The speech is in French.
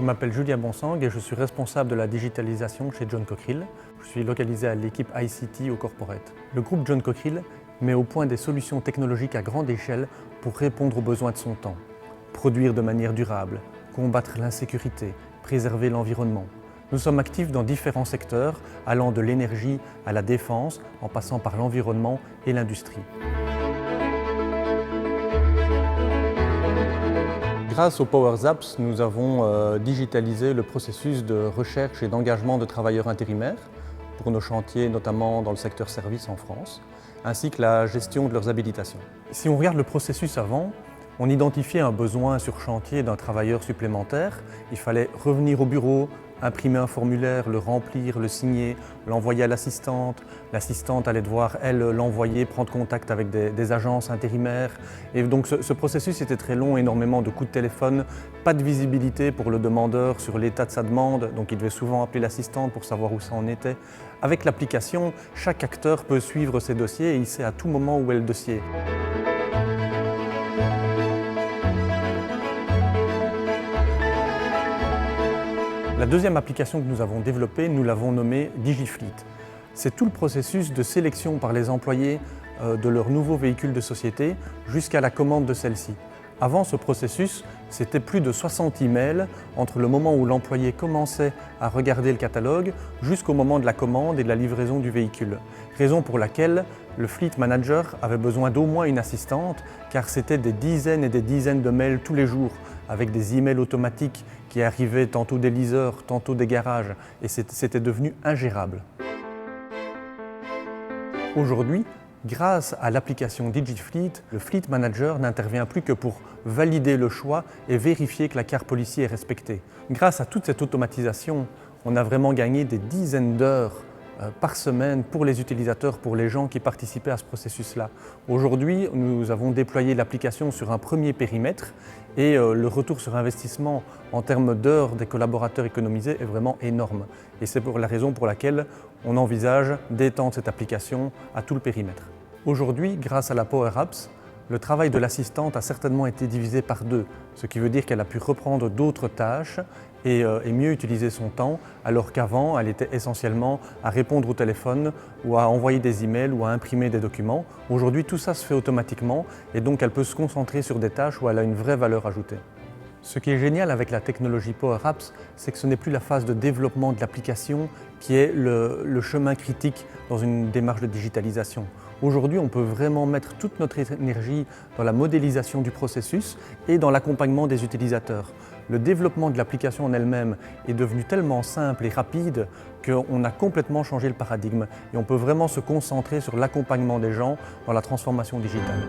m'appelle Julien Bonsang et je suis responsable de la digitalisation chez John Cockerill. Je suis localisé à l'équipe ICT au Corporate. Le groupe John Cockerill met au point des solutions technologiques à grande échelle pour répondre aux besoins de son temps. Produire de manière durable, combattre l'insécurité, préserver l'environnement. Nous sommes actifs dans différents secteurs, allant de l'énergie à la défense, en passant par l'environnement et l'industrie. Grâce aux Power Apps, nous avons digitalisé le processus de recherche et d'engagement de travailleurs intérimaires pour nos chantiers, notamment dans le secteur service en France, ainsi que la gestion de leurs habilitations. Si on regarde le processus avant, on identifiait un besoin sur chantier d'un travailleur supplémentaire. Il fallait revenir au bureau, imprimer un formulaire, le remplir, le signer, l'envoyer à l'assistante. L'assistante allait devoir, elle, l'envoyer, prendre contact avec des agences intérimaires. Et donc ce processus était très long, énormément de coups de téléphone, pas de visibilité pour le demandeur sur l'état de sa demande, donc il devait souvent appeler l'assistante pour savoir où ça en était. Avec l'application, chaque acteur peut suivre ses dossiers et il sait à tout moment où est le dossier. La deuxième application que nous avons développée, nous l'avons nommée DigiFleet. C'est tout le processus de sélection par les employés de leur nouveau véhicule de société jusqu'à la commande de celle-ci. Avant ce processus, c'était plus de 60 emails entre le moment où l'employé commençait à regarder le catalogue jusqu'au moment de la commande et de la livraison du véhicule. Raison pour laquelle le Fleet Manager avait besoin d'au moins une assistante car c'était des dizaines et des dizaines de mails tous les jours avec des emails automatiques qui arrivaient tantôt des leasers, tantôt des garages et c'était devenu ingérable. Aujourd'hui, grâce à l'application DigiFleet, le Fleet Manager n'intervient plus que pour valider le choix et vérifier que la carte policier est respectée. Grâce à toute cette automatisation, on a vraiment gagné des dizaines d'heures par semaine pour les utilisateurs, pour les gens qui participaient à ce processus-là. Aujourd'hui, nous avons déployé l'application sur un premier périmètre et le retour sur investissement en termes d'heures des collaborateurs économisés est vraiment énorme. Et c'est pour la raison pour laquelle on envisage d'étendre cette application à tout le périmètre. Aujourd'hui, grâce à la Power Apps, le travail de l'assistante a certainement été divisé par 2, ce qui veut dire qu'elle a pu reprendre d'autres tâches et mieux utiliser son temps, alors qu'avant, elle était essentiellement à répondre au téléphone ou à envoyer des emails ou à imprimer des documents. Aujourd'hui, tout ça se fait automatiquement et donc elle peut se concentrer sur des tâches où elle a une vraie valeur ajoutée. Ce qui est génial avec la technologie Power Apps, c'est que ce n'est plus la phase de développement de l'application qui est le chemin critique dans une démarche de digitalisation. Aujourd'hui, on peut vraiment mettre toute notre énergie dans la modélisation du processus et dans l'accompagnement des utilisateurs. Le développement de l'application en elle-même est devenu tellement simple et rapide qu'on a complètement changé le paradigme et on peut vraiment se concentrer sur l'accompagnement des gens dans la transformation digitale.